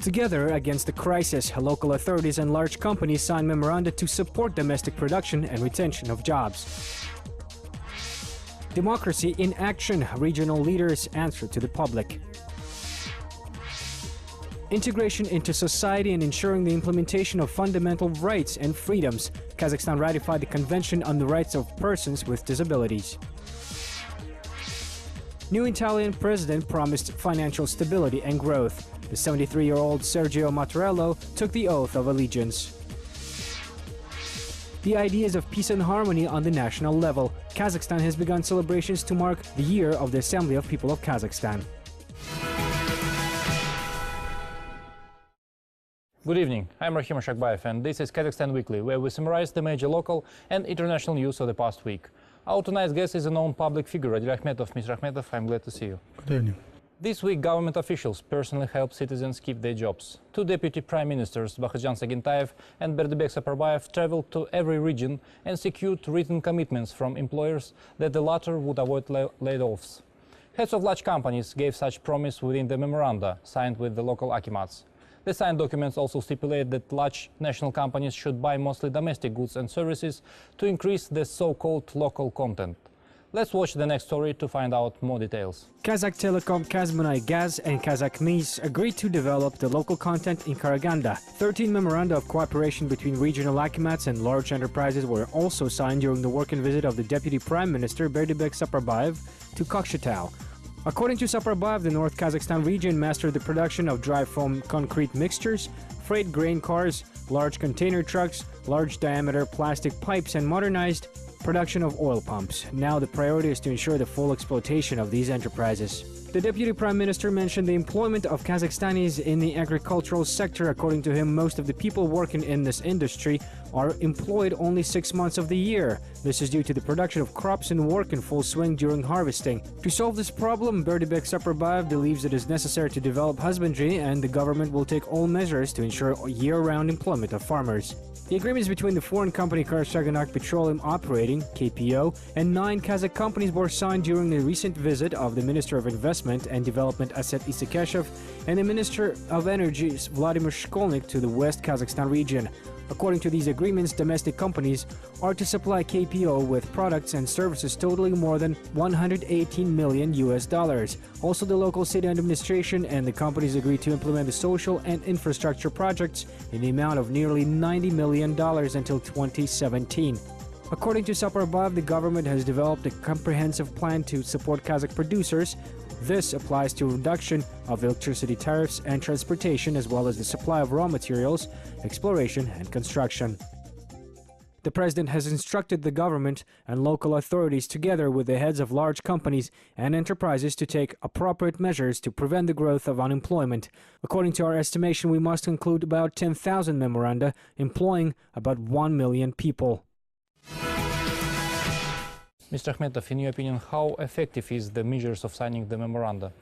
Together against the crisis, local authorities and large companies signed memoranda to support domestic production and retention of jobs. Democracy in action, regional leaders answer to the public. Integration into society and ensuring the implementation of fundamental rights and freedoms. Kazakhstan ratified the Convention on the Rights of Persons with Disabilities. New Italian president promised financial stability and growth. The 73-year-old Sergio Mattarello took the oath of allegiance. The ideas of peace and harmony on the national level. Kazakhstan has begun celebrations to mark the year of the Assembly of People of Kazakhstan. Good evening, I'm Rahim Ashakbayev and this is Kazakhstan Weekly, where we summarize the major local and international news of the past week. Our tonight's guest is a known public figure, Adil Akhmetov. Mr. Akhmetov, I'm glad to see you. Good evening. This week, government officials personally helped citizens keep their jobs. Two deputy prime ministers, Bakhtiyar Sagintayev and Berdibek Saparbayev, traveled to every region and secured written commitments from employers that the latter would avoid layoffs. Heads of large companies gave such promise within the memoranda signed with the local akimats. The signed documents also stipulate that large national companies should buy mostly domestic goods and services to increase the so-called local content. Let's watch the next story to find out more details. Kazakh Telecom, Kazmunay Gaz and Kazakh Mis agreed to develop the local content in Karaganda. 13 memoranda of cooperation between regional akimats and large enterprises were also signed during the working visit of the Deputy Prime Minister Berdibek Saparbayev to Kokshetau. According to Saparbayev, the North Kazakhstan region mastered the production of dry foam concrete mixtures, freight grain cars, large container trucks, large diameter plastic pipes and modernized production of oil pumps. Now the priority is to ensure the full exploitation of these enterprises. The Deputy Prime Minister mentioned the employment of Kazakhstanis in the agricultural sector. According to him, most of the people working in this industry are employed only 6 months of the year. This is due to the production of crops and work in full swing during harvesting. To solve this problem, Berdibek Saparbayev believes it is necessary to develop husbandry, and the government will take all measures to ensure year-round employment of farmers. The agreements between the foreign company Karachaganak Petroleum Operating, KPO, and 9 Kazakh companies were signed during the recent visit of the Minister of Investment and Development Asset Isekeshev and the Minister of Energy Vladimir Shkolnik to the West Kazakhstan region. According to these agreements, domestic companies are to supply KPO with products and services totaling more than $118 million. Also, the local city administration and the companies agreed to implement the social and infrastructure projects in the amount of nearly $90 million until 2017. According to Saparbayev, the government has developed a comprehensive plan to support Kazakh producers. This applies to reduction of electricity tariffs and transportation, as well as the supply of raw materials, exploration and construction. The president has instructed the government and local authorities, together with the heads of large companies and enterprises, to take appropriate measures to prevent the growth of unemployment. According to our estimation, we must include about 10,000 memoranda, employing about 1 million people. Mr. Akhmetov, in your opinion, how effective is the measures of signing the memoranda?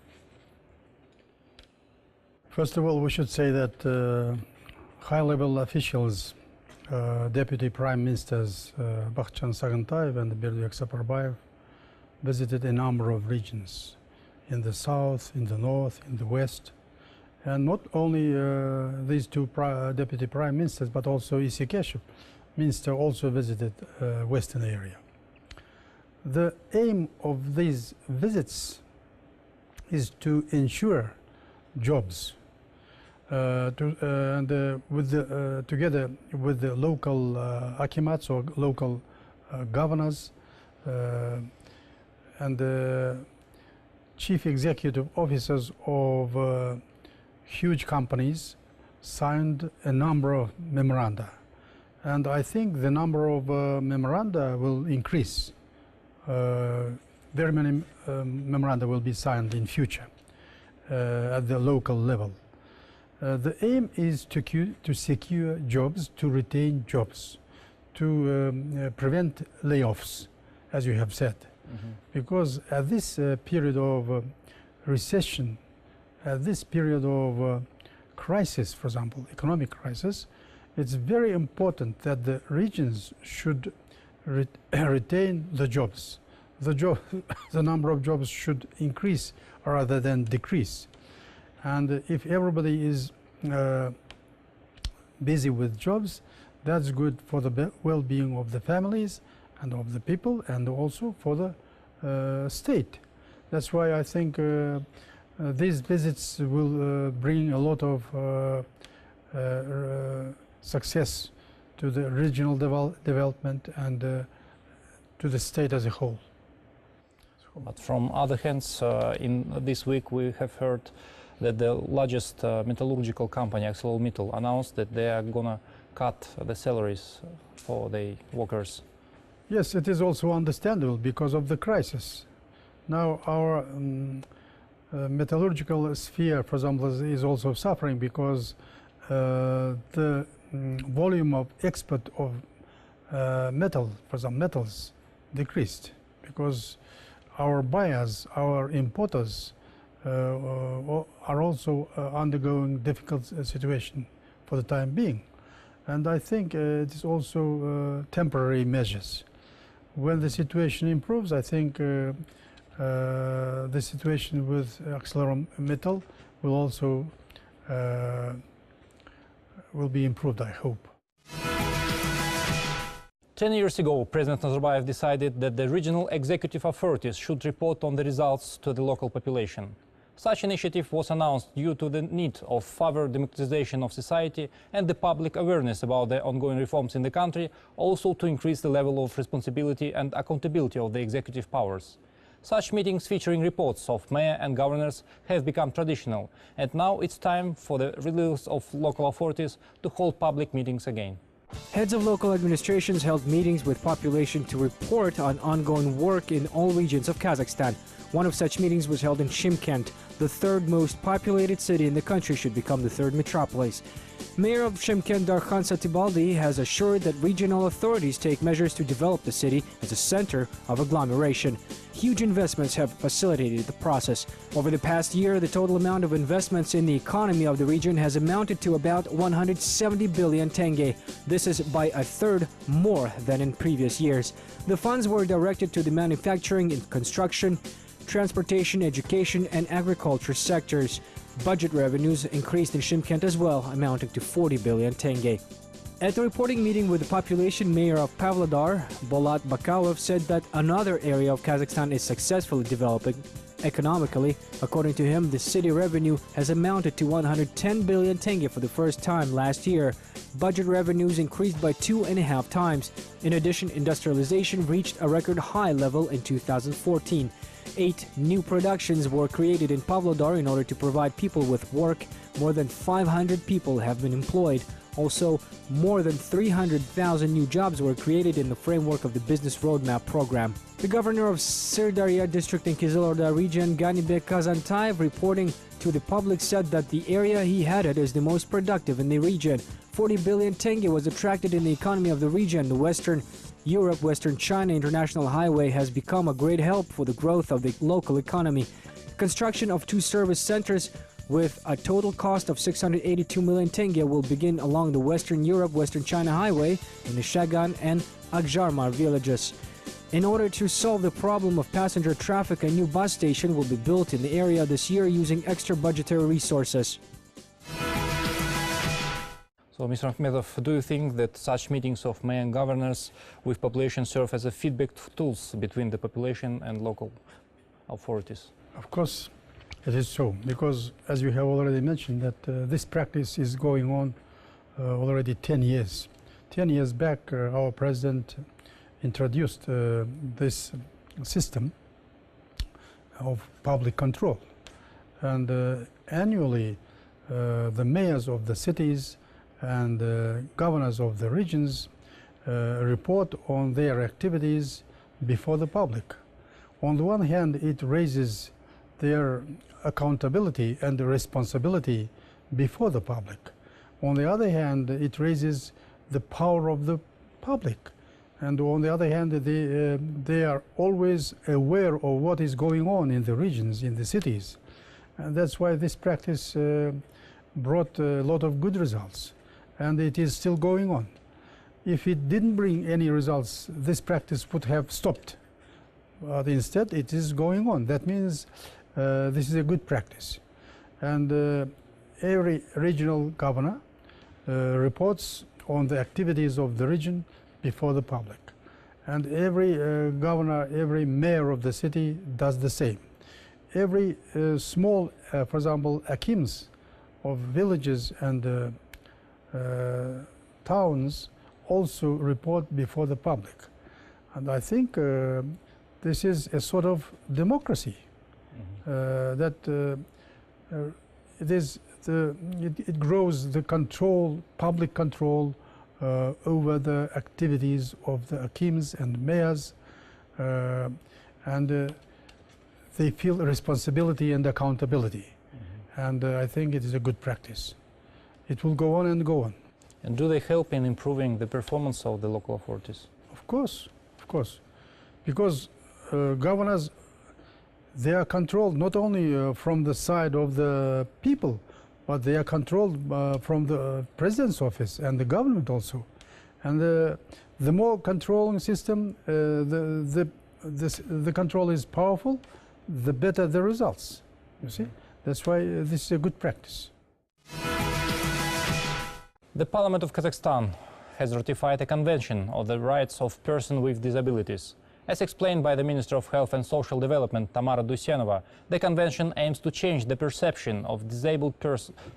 First of all, we should say that high-level officials, Deputy Prime Ministers Bakhtiyar Sagintayev and Berdibek Saparbayev, visited a number of regions in the south, in the north, in the west. And not only these two Deputy Prime Ministers, but also Isekeshev Minister also visited western area. The aim of these visits is to ensure jobs together with the local akimats or local governors and the chief executive officers of huge companies signed a number of memoranda. And I think the number of memoranda will increase. Very many memoranda will be signed in future at the local level. The aim is to secure jobs, to retain jobs, to prevent layoffs, as you have said. Because at this period of recession, at this period of crisis, for example, economic crisis, it's very important that the regions should retain the jobs. The number of jobs should increase rather than decrease. And if everybody is busy with jobs. That's good for the well-being of the families and of the people, and also for the state. That's why I think these visits will bring a lot of success to the regional development and to the state as a whole. But from other hands, in this week we have heard that the largest metallurgical company, ArcelorMittal, announced that they are gonna cut the salaries for the workers. Yes, it is also understandable because of the crisis. Now our metallurgical sphere, for example, is also suffering because the volume of export of metal, for some metals, decreased because our buyers, our importers are also undergoing difficult situation for the time being. And I think it is also temporary measures. When the situation improves, I think the situation with ArcelorMittal will also will be improved, I hope. 10 years ago, President Nazarbayev decided that the regional executive authorities should report on the results to the local population. Such initiative was announced due to the need of further democratization of society and the public awareness about the ongoing reforms in the country, also to increase the level of responsibility and accountability of the executive powers. Such meetings featuring reports of mayor and governors have become traditional, and now it's time for the leaders of local authorities to hold public meetings again. Heads of local administrations held meetings with population to report on ongoing work in all regions of Kazakhstan. One of such meetings was held in Shymkent. The third most populated city in the country should become the third metropolis. Mayor of Shymkent, Darkhan Satibaldi, has assured that regional authorities take measures to develop the city as a center of agglomeration. Huge investments have facilitated the process. Over the past year, the total amount of investments in the economy of the region has amounted to about 170 billion tenge. This is by a third more than in previous years. The funds were directed to the manufacturing and construction, transportation, education, and agriculture sectors. Budget revenues increased in Shymkent as well, amounting to 40 billion tenge. At the reporting meeting with the population, Mayor of Pavlodar, Bolat Bakalov, said that another area of Kazakhstan is successfully developing economically. According to him, the city revenue has amounted to 110 billion tenge for the first time last year. Budget revenues increased by 2.5 times. In addition, industrialization reached a record high level in 2014. 8 new productions were created in Pavlodar in order to provide people with work. More than 500 people have been employed. Also, more than 300,000 new jobs were created in the framework of the Business Roadmap program. The governor of Sirdarya district in Kizilorda region, Ganibek Kazantayev, reporting to the public, said that the area he headed is the most productive in the region. 40 billion tenge was attracted in the economy of the region. The Western Europe-Western China International Highway has become a great help for the growth of the local economy. Construction of 2 service centers with a total cost of 682 million tenge will begin along the Western Europe-Western China Highway in the Shagan and Akjarmar villages. In order to solve the problem of passenger traffic, a new bus station will be built in the area this year using extra budgetary resources. So, Mr. Akhmedov, do you think that such meetings of mayor and governors with population serve as a feedback tools between the population and local authorities? Of course, it is so, because as you have already mentioned that this practice is going on already 10 years. 10 years back, our president introduced this system of public control. And annually, the mayors of the cities and governors of the regions report on their activities before the public. On the one hand, it raises their accountability and the responsibility before the public. On the other hand, it raises the power of the public. And on the other hand, they are always aware of what is going on in the regions, in the cities. And that's why this practice brought a lot of good results. And it is still going on. If it didn't bring any results, this practice would have stopped. But instead, it is going on. That means this is a good practice. And every regional governor reports on the activities of the region before the public. And every governor, every mayor of the city does the same. Every small, for example, akims of villages and towns also report before the public. And I think this is a sort of democracy that it grows the control, public control over the activities of the akims and mayors, and they feel responsibility and accountability. And I think it is a good practice. It will go on and go on. And do they help in improving the performance of the local authorities? Of course, because governors, they are controlled not only from the side of the people, but they are controlled from the president's office and the government also. And the more controlling system, the control is powerful, the better the results. You see, that's why this is a good practice. The Parliament of Kazakhstan has ratified a convention on the rights of persons with disabilities. As explained by the Minister of Health and Social Development, Tamara Dusenova, the convention aims to change the perception of disabled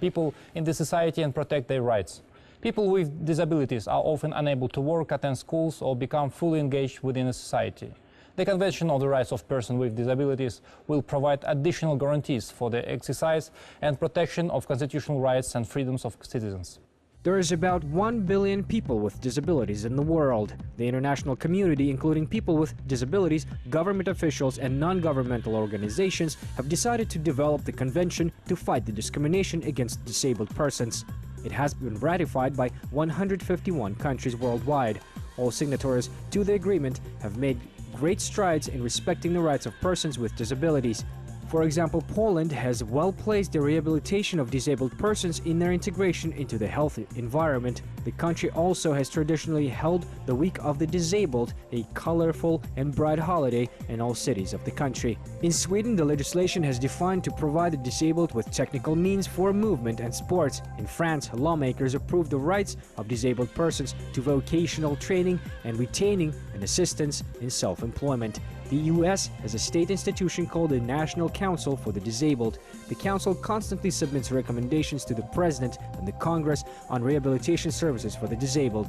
people in the society and protect their rights. People with disabilities are often unable to work, attend schools, or become fully engaged within a society. The Convention on the Rights of Persons with Disabilities will provide additional guarantees for the exercise and protection of constitutional rights and freedoms of citizens. There is about 1 billion people with disabilities in the world. The international community, including people with disabilities, government officials and non-governmental organizations, have decided to develop the convention to fight the discrimination against disabled persons. It has been ratified by 151 countries worldwide. All signatories to the agreement have made great strides in respecting the rights of persons with disabilities. For example, Poland has well-placed the rehabilitation of disabled persons in their integration into the healthy environment. The country also has traditionally held the Week of the Disabled, a colorful and bright holiday in all cities of the country. In Sweden, the legislation has defined to provide the disabled with technical means for movement and sports. In France, lawmakers approved the rights of disabled persons to vocational training and retaining and assistance in self-employment. The U.S. has a state institution called the National Council for the Disabled. The council constantly submits recommendations to the President and the Congress on rehabilitation services for the disabled.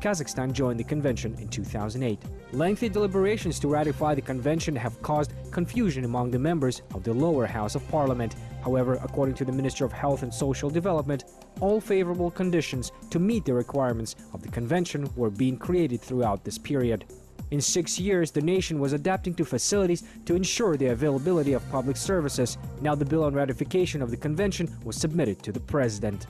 Kazakhstan joined the convention in 2008. Lengthy deliberations to ratify the convention have caused confusion among the members of the lower house of parliament. However, according to the Minister of Health and Social Development, all favorable conditions to meet the requirements of the convention were being created throughout this period. In 6 years, the nation was adapting to facilities to ensure the availability of public services. Now the bill on ratification of the convention was submitted to the president.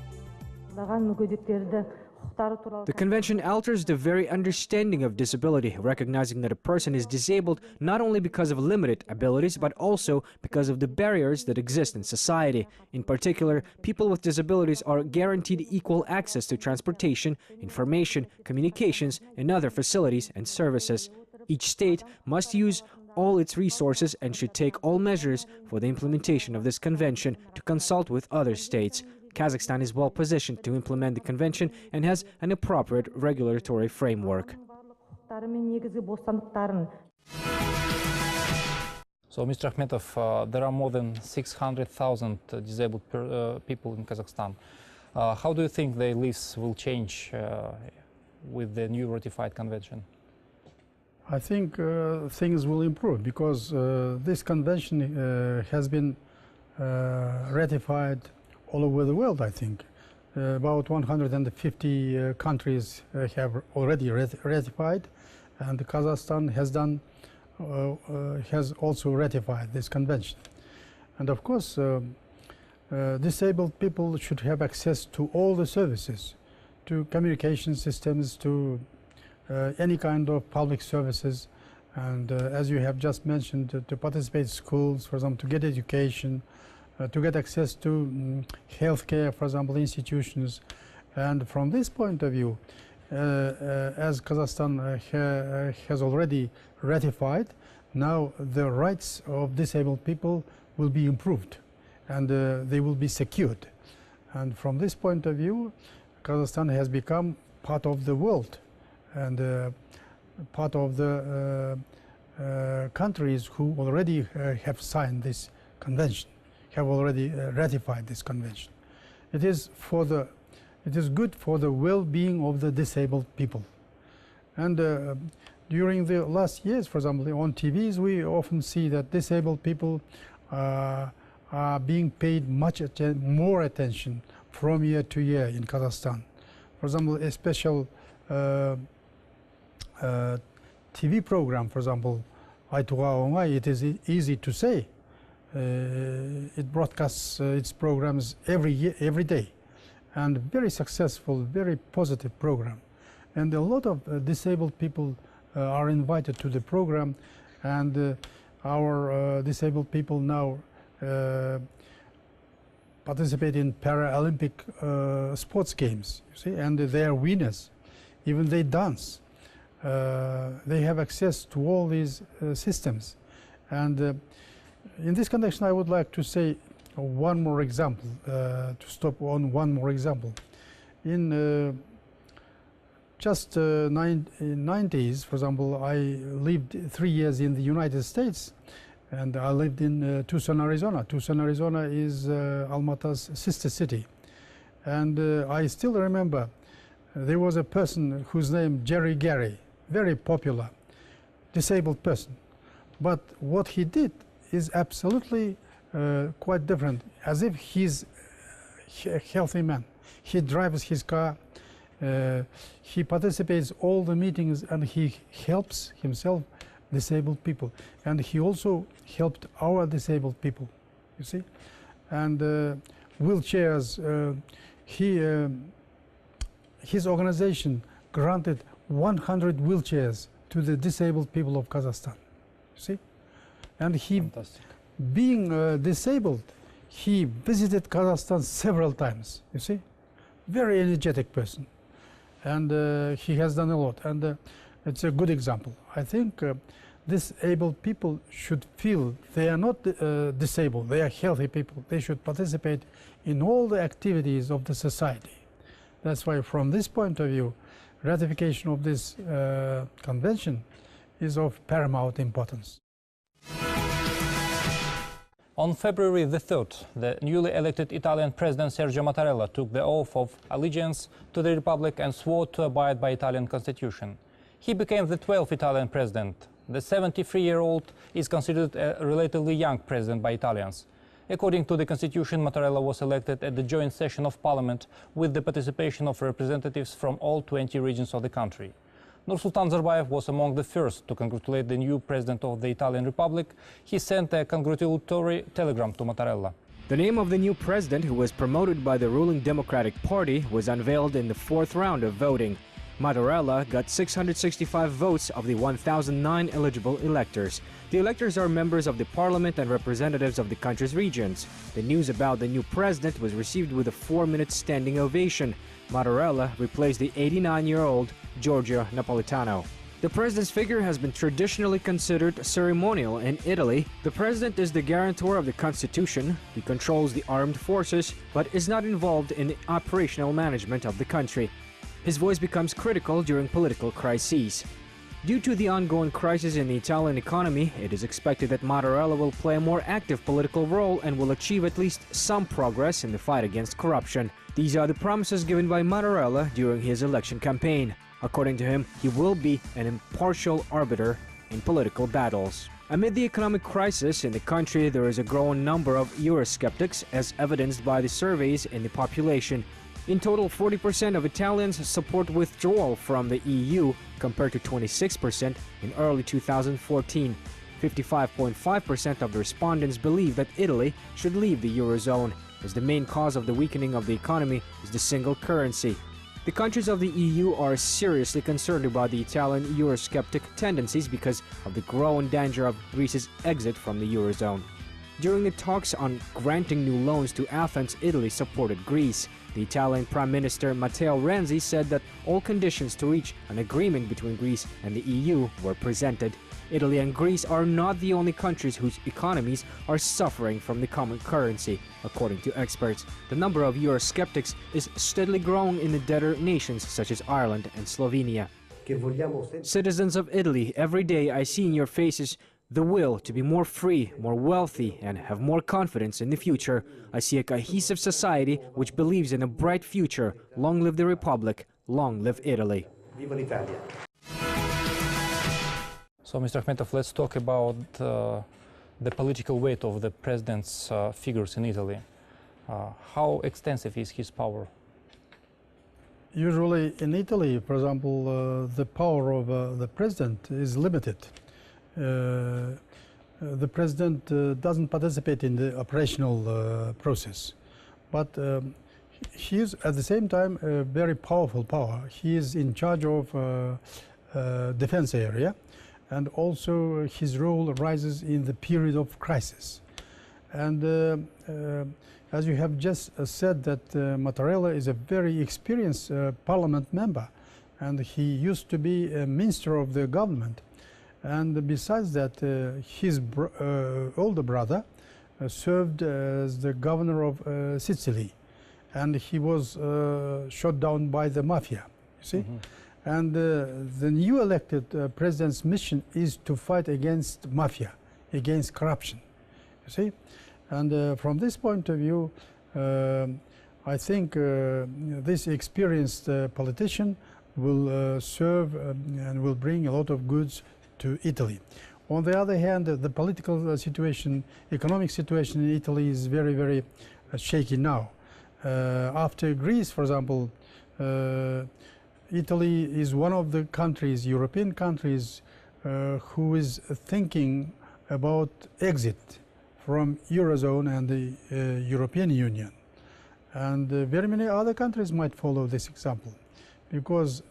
The convention alters the very understanding of disability, recognizing that a person is disabled not only because of limited abilities, but also because of the barriers that exist in society. In particular, people with disabilities are guaranteed equal access to transportation, information, communications, and other facilities and services. Each state must use all its resources and should take all measures for the implementation of this convention to consult with other states. Kazakhstan is well positioned to implement the convention and has an appropriate regulatory framework. So, Mr. Akhmetov, there are more than 600,000 disabled people in Kazakhstan. How do you think their lives will change with the new ratified convention? I think things will improve because this convention has been ratified all over the world, I think. About 150 countries have already ratified, and Kazakhstan has also ratified this convention. And of course, disabled people should have access to all the services, to communication systems, to any kind of public services, and as you have just mentioned, to participate in schools, for example, to get education, to get access to healthcare, for example, institutions. And from this point of view, as Kazakhstan has already ratified, now the rights of disabled people will be improved and they will be secured. And from this point of view, Kazakhstan has become part of the world and part of the countries who already have signed this convention, have already ratified this convention. It is good for the well-being of the disabled people. And during the last years, for example, on TVs, we often see that disabled people are being paid much more attention from year to year in Kazakhstan. For example, a special TV program, for example, it is easy to say. It broadcasts its programs every day, and very successful, very positive program. And a lot of disabled people are invited to the program, and our disabled people now participate in Paralympic sports games, you see, and they are winners. Even they dance. They have access to all these systems. And in this connection, I would like to say one more example, to stop on one more example. In just 90s, for example, I lived 3 years in the United States, and I lived in Tucson, Arizona. Tucson, Arizona is Almata's sister city. And I still remember there was a person whose name Jerry Gary, very popular, disabled person. But what he did is absolutely quite different, as if he's a healthy man. He drives his car, he participates all the meetings, and he helps himself disabled people. And he also helped our disabled people, you see. And wheelchairs, his organization granted 100 wheelchairs to the disabled people of Kazakhstan, you see. And he, Fantastic. Being disabled, he visited Kazakhstan several times, you see. Very energetic person. And he has done a lot. And it's a good example. I think disabled people should feel they are not disabled, they are healthy people. They should participate in all the activities of the society. That's why, from this point of view, ratification of this convention is of paramount importance. On February the 3rd, the newly elected Italian President Sergio Mattarello took the oath of allegiance to the Republic and swore to abide by Italian constitution. He became the 12th Italian president. The 73-year-old is considered a relatively young president by Italians. According to the constitution, Mattarello was elected at the joint session of parliament with the participation of representatives from all 20 regions of the country. Nursultan Nazarbayev was among the first to congratulate the new president of the Italian Republic. He sent a congratulatory telegram to Mattarello. The name of the new president, who was promoted by the ruling Democratic Party, was unveiled in the fourth round of voting. Mattarello got 665 votes of the 1,009 eligible electors. The electors are members of the parliament and representatives of the country's regions. The news about the new president was received with a 4-minute standing ovation. Mattarello replaced the 89-year-old Giorgio Napolitano. The president's figure has been traditionally considered ceremonial in Italy. The president is the guarantor of the constitution. He controls the armed forces, but is not involved in the operational management of the country. His voice becomes critical during political crises. Due to the ongoing crisis in the Italian economy, it is expected that Mattarello will play a more active political role and will achieve at least some progress in the fight against corruption. These are the promises given by Mattarello during his election campaign. According to him, he will be an impartial arbiter in political battles. Amid the economic crisis in the country, there is a growing number of Eurosceptics, as evidenced by the surveys in the population. In total, 40% of Italians support withdrawal from the EU, compared to 26% in early 2014. 55.5% of the respondents believe that Italy should leave the Eurozone, as the main cause of the weakening of the economy is the single currency. The countries of the EU are seriously concerned about the Italian Eurosceptic tendencies because of the growing danger of Greece's exit from the Eurozone. During the talks on granting new loans to Athens, Italy supported Greece. The Italian Prime Minister Matteo Renzi said that all conditions to reach an agreement between Greece and the EU were presented. Italy and Greece are not the only countries whose economies are suffering from the common currency. According to experts, the number of Eurosceptics is steadily growing in the debtor nations such as Ireland and Slovenia. Citizens of Italy, every day I see in your faces the will to be more free, more wealthy, and have more confidence in the future. I see a cohesive society which believes in a bright future. Long live the Republic, long live Italy. So, Mr. Akhmetov, let's talk about the political weight of the president's figures in Italy. How extensive is his power? Usually in Italy, for example, the power of the president is limited. The president doesn't participate in the operational process, but he is at the same time a very powerful power. He is in charge of defense area, and also his role arises in the period of crisis. And as you have just said, that Mattarello is a very experienced parliament member, and he used to be a minister of the government. And besides that, his older brother served as the governor of Sicily, and he was shot down by the mafia, you see. And the new elected president's mission is to fight against mafia, against corruption, you see. And from this point of view, I think this experienced politician will serve and will bring a lot of goods to Italy. On the other hand, the political situation, economic situation in Italy is very, very shaky now. After Greece, for example, Italy is one of the countries, European countries, who is thinking about exit from Eurozone and the European Union. And very many other countries might follow this example, because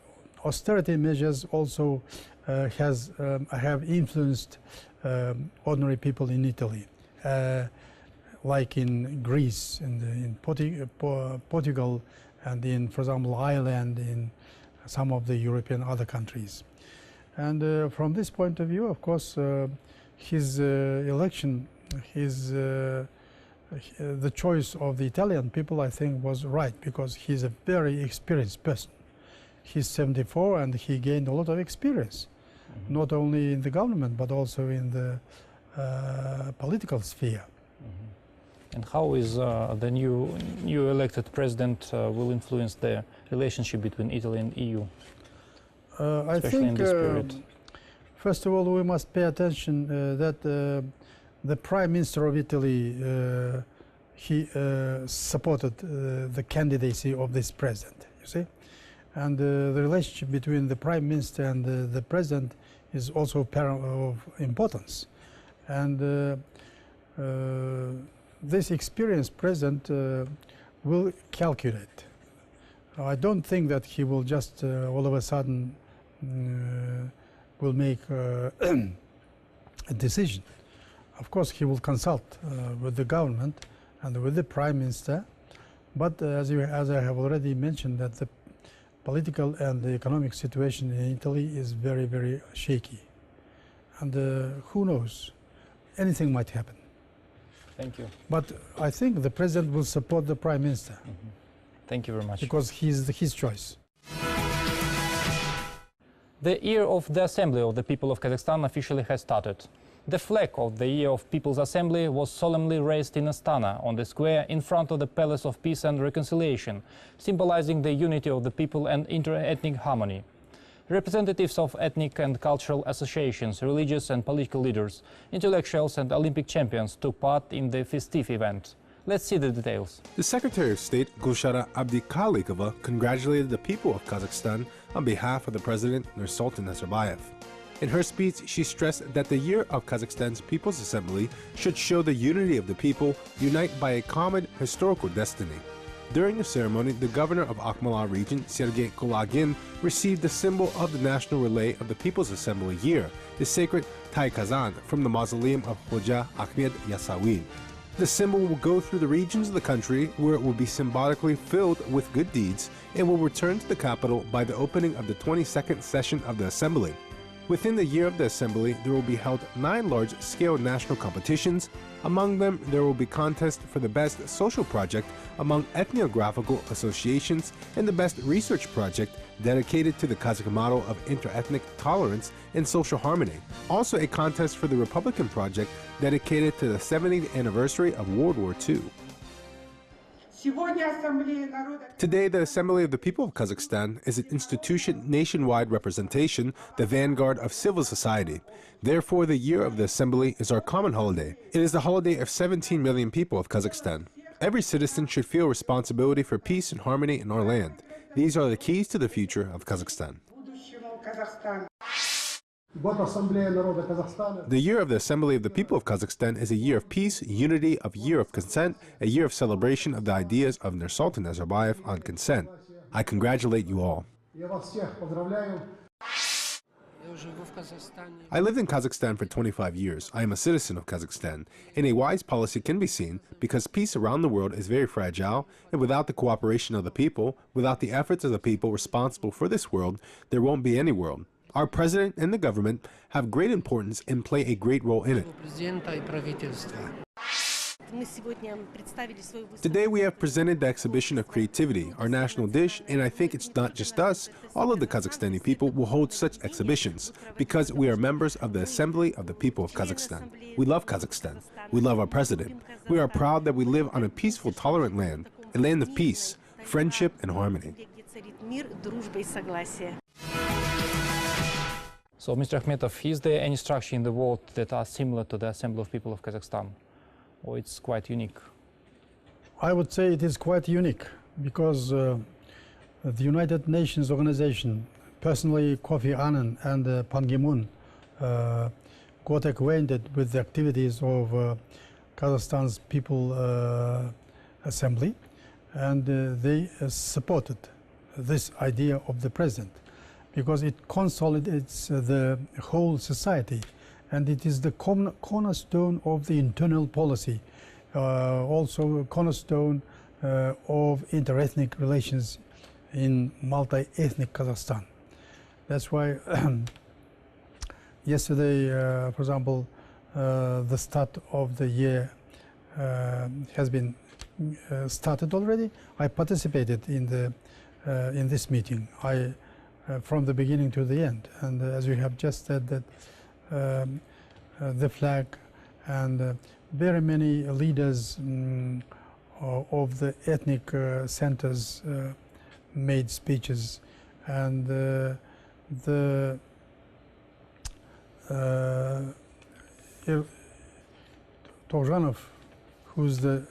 austerity measures also have influenced ordinary people in Italy, like in Greece, in Portugal, and in, for example, Ireland, in some of the European other countries. And from this point of view, of course, his election, the choice of the Italian people, I think, was right, because he's a very experienced person. He's 74 and he gained a lot of experience, not only in the government but also in the political sphere. And how is the new elected president will influence the relationship between Italy and EU? I think, first of all, we must pay attention that the Prime Minister of Italy, he supported the candidacy of this president, you see. And the relationship between the Prime Minister and the President is also of importance. And this experienced President will calculate. I don't think that he will just all of a sudden will make a decision. Of course, he will consult with the government and with the Prime Minister. But as I have already mentioned, that the political and the economic situation in Italy is very, very shaky. And who knows? Anything might happen. Thank you. But I think the President will support the Prime Minister. Thank you very much. Because he's his choice. The Year of the Assembly of the People of Kazakhstan officially has started. The flag of the Year of People's Assembly was solemnly raised in Astana, on the square in front of the Palace of Peace and Reconciliation, symbolizing the unity of the people and inter-ethnic harmony. Representatives of ethnic and cultural associations, religious and political leaders, intellectuals and Olympic champions took part in the festive event. Let's see the details. The Secretary of State, Gulshara Abdikalikova, congratulated the people of Kazakhstan on behalf of the President, Nursultan Nazarbayev. In her speech, she stressed that the year of Kazakhstan's People's Assembly should show the unity of the people, unite by a common historical destiny. During the ceremony, the governor of Akmala region, Sergei Kulagin, received the symbol of the national relay of the People's Assembly year, the sacred Tai Kazan, from the mausoleum of Hoja Ahmed Yasawi. The symbol will go through the regions of the country where it will be symbolically filled with good deeds and will return to the capital by the opening of the 22nd session of the Assembly. Within the year of the Assembly, there will be held 9 large-scale national competitions. Among them, there will be contests for the best social project among ethnographical associations and the best research project dedicated to the Kazakh model of interethnic tolerance and social harmony. Also a contest for the Republican project dedicated to the 70th anniversary of World War II. Today, the Assembly of the People of Kazakhstan is an institution nationwide representation, the vanguard of civil society. Therefore, the year of the Assembly is our common holiday. It is the holiday of 17 million people of Kazakhstan. Every citizen should feel responsibility for peace and harmony in our land. These are the keys to the future of Kazakhstan. The year of the Assembly of the People of Kazakhstan is a year of peace, unity, a year of consent, a year of celebration of the ideas of Nursultan Nazarbayev on consent. I congratulate you all. I lived in Kazakhstan for 25 years. I am a citizen of Kazakhstan, and a wise policy can be seen because peace around the world is very fragile, and without the cooperation of the people, without the efforts of the people responsible for this world, there won't be any world. Our president and the government have great importance and play a great role in it. Today we have presented the exhibition of creativity, our national dish, and I think it's not just us. All of the Kazakhstani people will hold such exhibitions because we are members of the Assembly of the People of Kazakhstan. We love Kazakhstan. We love our president. We are proud that we live on a peaceful, tolerant land, a land of peace, friendship, and harmony. So, Mr. Akhmetov, is there any structure in the world that are similar to the Assembly of People of Kazakhstan? Or it's quite unique? I would say it is quite unique because the United Nations organization, personally Kofi Annan and Ban Ki-moon, got acquainted with the activities of Kazakhstan's People Assembly, and they supported this idea of the president because it consolidates the whole society, and it is the cornerstone of the internal policy, also a cornerstone of interethnic relations in multi-ethnic Kazakhstan. That's why yesterday, for example, the start of the year has been started already. I participated in this meeting. From the beginning to the end, and as you have just said, that the flag and very many leaders of the ethnic centers made speeches, and Tovzhanov, who's the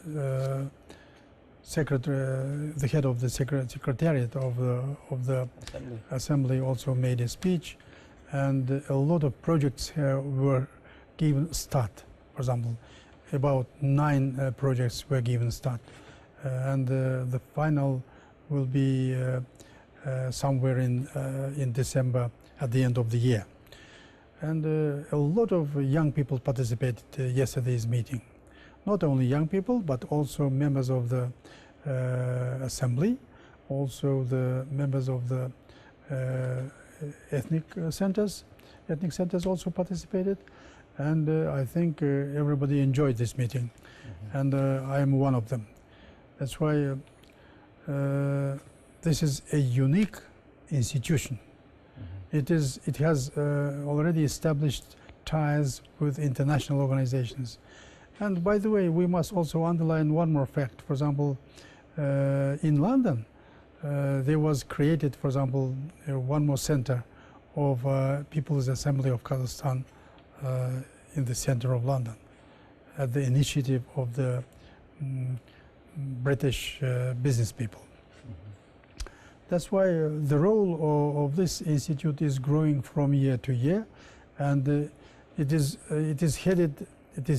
secretary, the head of the secretariat of the assembly, also made a speech, and a lot of projects were given start. For example, about 9 projects were given start, and the final will be somewhere in December at the end of the year. And a lot of young people participated yesterday's meeting. Not only young people, but also members of the assembly, also the members of the ethnic centers. Ethnic centers also participated, and I think everybody enjoyed this meeting, and I am one of them. That's why this is a unique institution. It has already established ties with international organizations. And by the way, we must also underline one more fact. For example, in London, there was created, for example, one more center of People's Assembly of Kazakhstan in the center of London, at the initiative of the British business people. That's why the role of this institute is growing from year to year, and it is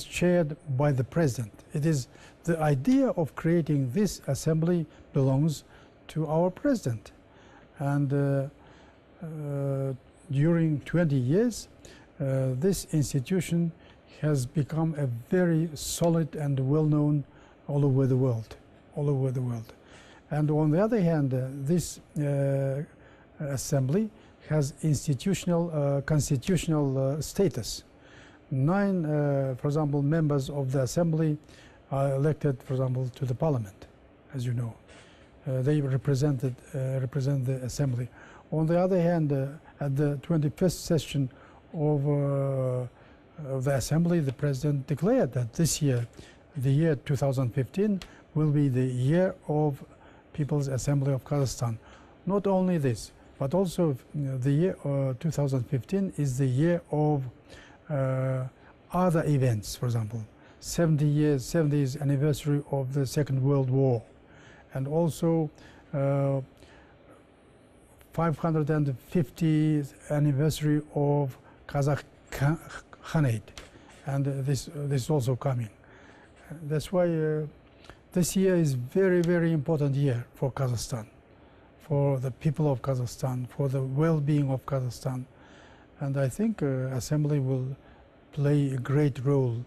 chaired by the president. It is the idea of creating this assembly belongs to our president, and during 20 years, this institution has become a very solid and well-known all over the world, all over the world. And on the other hand, this assembly has institutional, constitutional status. 9, for example, members of the assembly are elected, for example, to the parliament, as you know. They represent the assembly. On the other hand, at the 21st session of the assembly, the president declared that this year, the year 2015, will be the year of People's Assembly of Kazakhstan. Not only this, but also the year 2015 is the year of other events. For example, 70th anniversary of the Second World War, and also 550th anniversary of Kazakh Khanate, and this is also coming. That's why this year is very, very important year for Kazakhstan, for the people of Kazakhstan, for the well-being of Kazakhstan. And I think Assembly will play a great role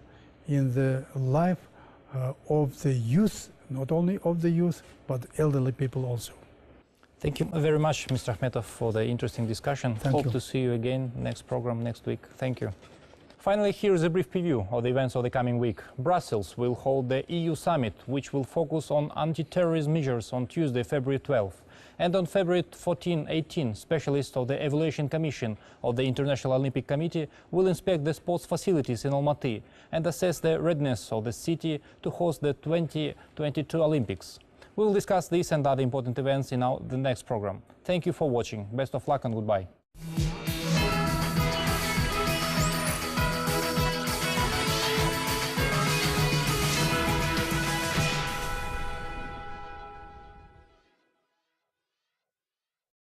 in the life of the youth, not only of the youth, but elderly people also. Thank you very much, Mr. Akhmetov, for the interesting discussion. Hope to see you again next program next week. Thank you. Finally, here is a brief preview of the events of the coming week. Brussels will hold the EU summit, which will focus on anti-terrorism measures on Tuesday, February 12th. And on February 14-18, specialists of the Evaluation Commission of the International Olympic Committee will inspect the sports facilities in Almaty and assess the readiness of the city to host the 2022 Olympics. We will discuss this and other important events in the next program. Thank you for watching. Best of luck and goodbye.